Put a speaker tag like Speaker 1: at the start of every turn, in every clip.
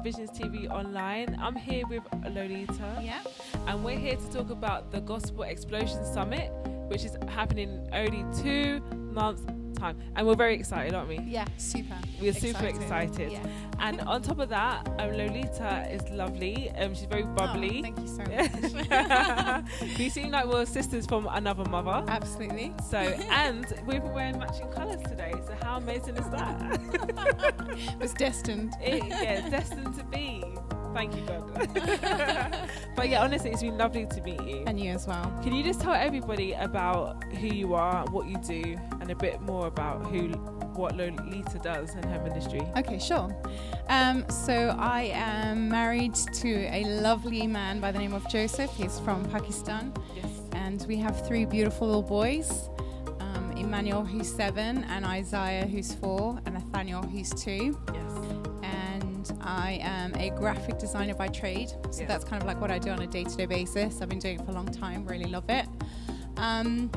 Speaker 1: Visions TV Online. I'm here with Loulita.
Speaker 2: Yeah.
Speaker 1: And we're here to talk about the Gospel Explosion Summit, which is happening only 2 months' time. And we're very excited, aren't we?
Speaker 2: Yeah, super.
Speaker 1: We're super excited.
Speaker 2: Yeah.
Speaker 1: And on top of that, Loulita is lovely. She's very bubbly.
Speaker 2: Oh, thank you so much.
Speaker 1: We seem like we're sisters from another mother.
Speaker 2: Absolutely.
Speaker 1: So, and we've been wearing matching colours today. So how amazing is that?
Speaker 2: It was destined.
Speaker 1: Yeah, destined to be. Thank you, God. But yeah, honestly, it's been lovely to meet you.
Speaker 2: And you as well.
Speaker 1: Can you just tell everybody about who you are, what you do, and a bit more about what Loulita does in her ministry?
Speaker 2: Okay, sure. So I am married to a lovely man by the name of Joseph. He's from Pakistan.
Speaker 1: Yes.
Speaker 2: And we have 3 beautiful little boys. Emmanuel, who's 7, and Isaiah, who's 4, and Nathaniel, who's 2.
Speaker 1: Yes.
Speaker 2: And I am a graphic designer by trade. So
Speaker 1: Yes.
Speaker 2: that's kind of like what I do on a day-to-day basis. I've been doing it for a long time, really love it. And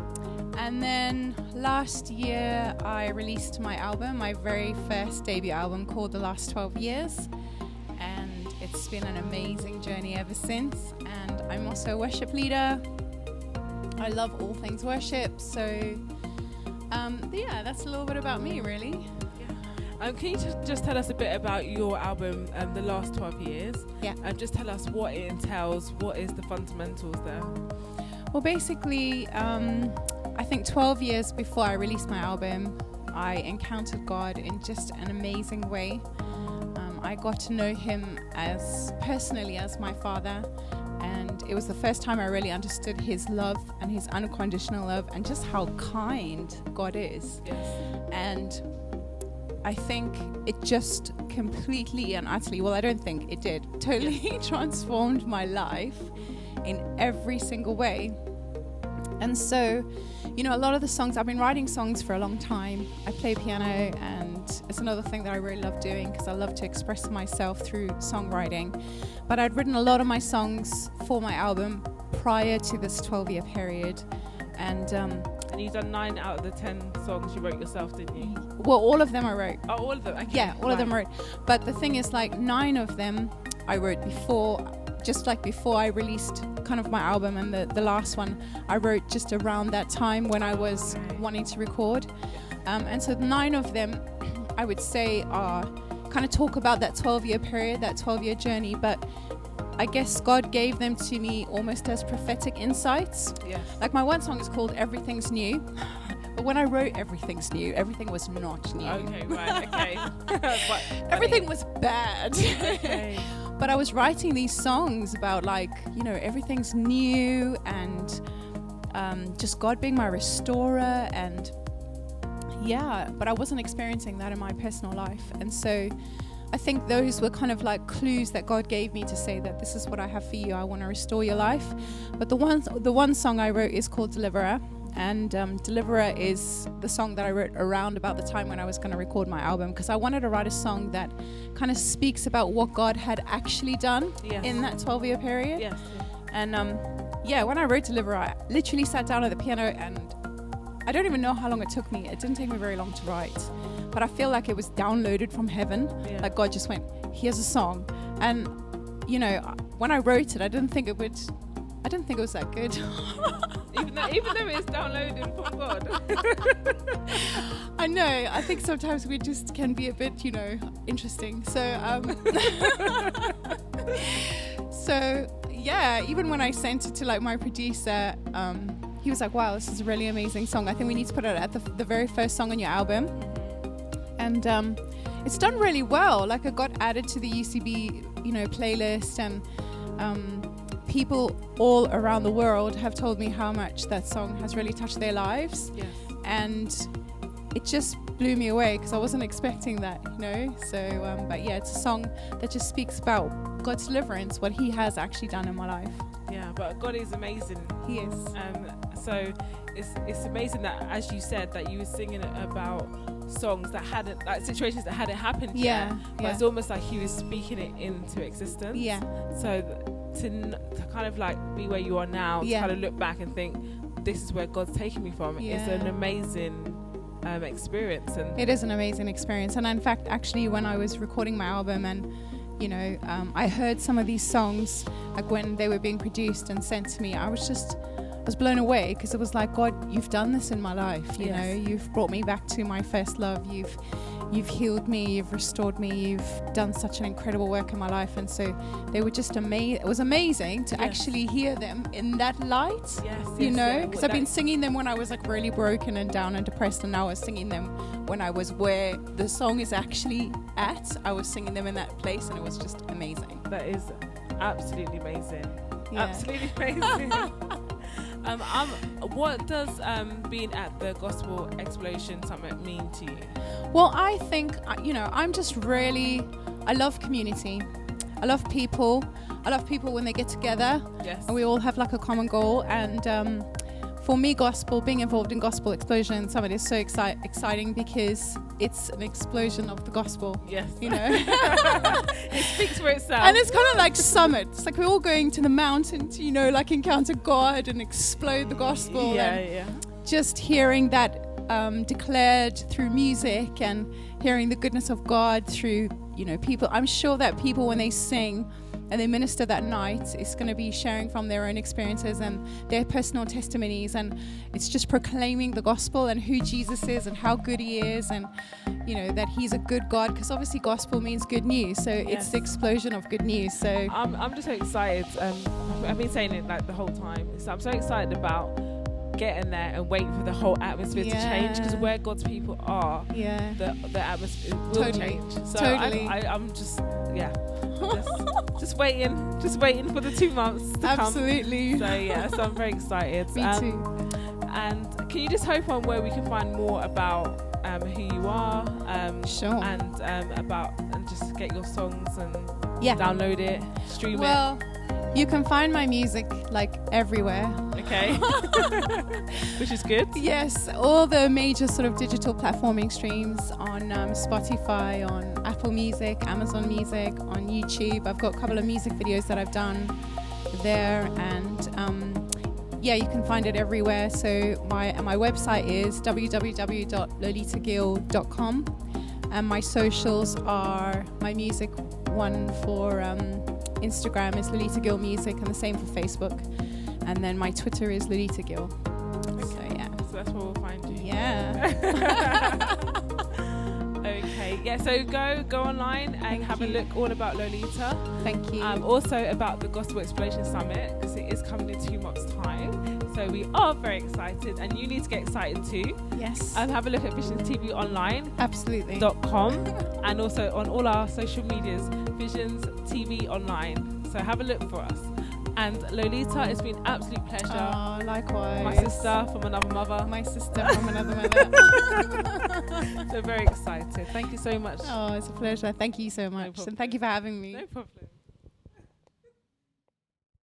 Speaker 2: then last year I released my album, my very first debut album called The Last 12 Years. And it's been an amazing journey ever since. And I'm also a worship leader. I love all things worship. So yeah, that's a little bit about me, really.
Speaker 1: Can you just tell us a bit about your album, The Last 12 Years?
Speaker 2: Yeah.
Speaker 1: And just tell us what it entails, what is the fundamentals there?
Speaker 2: Well, basically, I think 12 years before I released my album, I encountered God in just an amazing way. I got to know him personally as my father, and it was the first time I really understood his love and his unconditional love and just how kind God is.
Speaker 1: Yes.
Speaker 2: And I think it just completely and utterly, well, I don't think it did, totally transformed my life in every single way. And so, you know, a lot of the songs, I've been writing songs for a long time. I play piano, and it's another thing that I really love doing because I love to express myself through songwriting. But I'd written a lot of my songs for my album prior to this 12-year period. And
Speaker 1: you've done 9 out of the 10 songs you wrote yourself, didn't you?
Speaker 2: well, all of them I wrote.
Speaker 1: Oh, all of them? Okay.
Speaker 2: Yeah, all of them I wrote. But the thing is, like, 9 of them I wrote before I released kind of my album, and the last one I wrote just around that time when I was wanting to record. And so 9 of them, I would say, are kind of talk about that 12-year period, that 12-year journey, but I guess God gave them to me almost as prophetic insights.
Speaker 1: Yes.
Speaker 2: Like, my one song is called Everything's New, but when I wrote Everything's New, everything was not new.
Speaker 1: Okay, right, okay.
Speaker 2: Everything was bad.
Speaker 1: Okay.
Speaker 2: But I was writing these songs about, like, you know, everything's new, and just God being my restorer, and yeah, but I wasn't experiencing that in my personal life. And so I think those were kind of like clues that God gave me to say that this is what I have for you. I want to restore your life. But the one song I wrote is called Deliverer. And Deliverer is the song that I wrote around about the time when I was going to record my album, because I wanted to write a song that kind of speaks about what God had actually done in that 12-year period.
Speaker 1: Yes.
Speaker 2: And when I wrote Deliverer, I literally sat down at the piano, and I don't even know how long it took me. It didn't take me very long to write, but I feel like it was downloaded from heaven. Yeah. Like God just went, here's a song. And, you know, when I wrote it, I didn't think it was that good.
Speaker 1: even though it's downloaded from God.
Speaker 2: I know. I think sometimes we just can be a bit, you know, interesting. So, yeah, even when I sent it to, like, my producer, he was like, wow, this is a really amazing song. I think we need to put it at the very first song on your album. And it's done really well. Like, it got added to the UCB, you know, playlist, and people all around the world have told me how much that song has really touched their lives. Yes. And it just blew me away because I wasn't expecting that, you know. So, but yeah, it's a song that just speaks about God's deliverance, what he has actually done in my life.
Speaker 1: Yeah, but God is amazing.
Speaker 2: He is.
Speaker 1: So it's amazing that, as you said, that you were singing about songs that hadn't, like, situations that hadn't happened yet. But it's almost like he was speaking it into existence.
Speaker 2: Yeah.
Speaker 1: So to kind of like be where you are now, to kind of look back and think, this is where God's taking me from. Yeah. It's an amazing experience. And
Speaker 2: it is an amazing experience. And in fact, actually, when I was recording my album and I heard some of these songs like when they were being produced and sent to me. I was blown away, because it was like, God, you've done this in my life. You know, you've brought me back to my first love. You've healed me. You've restored me. You've done such an incredible work in my life. And so they were just amazing. It was amazing to actually hear them in that light. Because I've been singing them when I was like really broken and down and depressed, and now I was singing them when I was where the song is actually at. I was singing them in that place, and it was just amazing.
Speaker 1: That is absolutely amazing. Absolutely amazing. What does being at the Gospel Explosion Summit mean to you?
Speaker 2: Well, I think, I'm just really, I love community. I love people. I love people when they get together.
Speaker 1: Yes.
Speaker 2: And we all have like a common goal. And for me, being involved in Gospel Explosion Summit is so exciting, because it's an explosion of the gospel.
Speaker 1: Yes.
Speaker 2: It
Speaker 1: speaks for itself.
Speaker 2: And it's kind of like Summit. It's like we're all going to the mountain to, like encounter God and explode the gospel. Just hearing that declared through music, and hearing the goodness of God through, people. I'm sure that people, when they sing and they minister that night, is going to be sharing from their own experiences and their personal testimonies, and it's just proclaiming the gospel and who Jesus is and how good he is, and that he's a good God, because obviously gospel means good news, so it's the explosion of good news. So
Speaker 1: I'm just so excited. I've been saying it like the whole time, so I'm so excited about getting there and waiting for the whole atmosphere to change, because where God's people are, the atmosphere will change. So I'm just just waiting for the 2 months to come.
Speaker 2: Absolutely.
Speaker 1: So I'm very excited.
Speaker 2: Me too.
Speaker 1: And can you just hope on where we can find more about who you are,
Speaker 2: sure,
Speaker 1: and just get your songs and download it, stream it?
Speaker 2: Well, you can find my music like everywhere.
Speaker 1: Okay. Which is good.
Speaker 2: Yes, all the major sort of digital platforming streams on Spotify, on Apple Music, Amazon Music, on YouTube. I've got a couple of music videos that I've done there, and you can find it everywhere. So my website is www.loulitagill.com, and my socials are my music one for Instagram is Loulita Gill Music, and the same for Facebook, and then my Twitter is Loulita Gill.
Speaker 1: Okay. So that's where we'll find you. Okay. So go online and have a look all about Loulita.
Speaker 2: Thank you.
Speaker 1: Also about the Gospel Explosion Summit, because it is coming in 2 months' time. So we are very excited, and you need to get excited too.
Speaker 2: Yes.
Speaker 1: Have a look at Visions TV Online.
Speaker 2: Absolutely.
Speaker 1: .com, and also on all our social medias, Visions TV Online. So have a look for us. And Loulita, it's been an absolute pleasure.
Speaker 2: Oh, likewise.
Speaker 1: My sister from another mother.
Speaker 2: My sister from another mother.
Speaker 1: So very excited. Thank you so much.
Speaker 2: Oh, it's a pleasure. Thank you so much.
Speaker 1: No problem.
Speaker 2: And thank you for having me.
Speaker 1: No problem.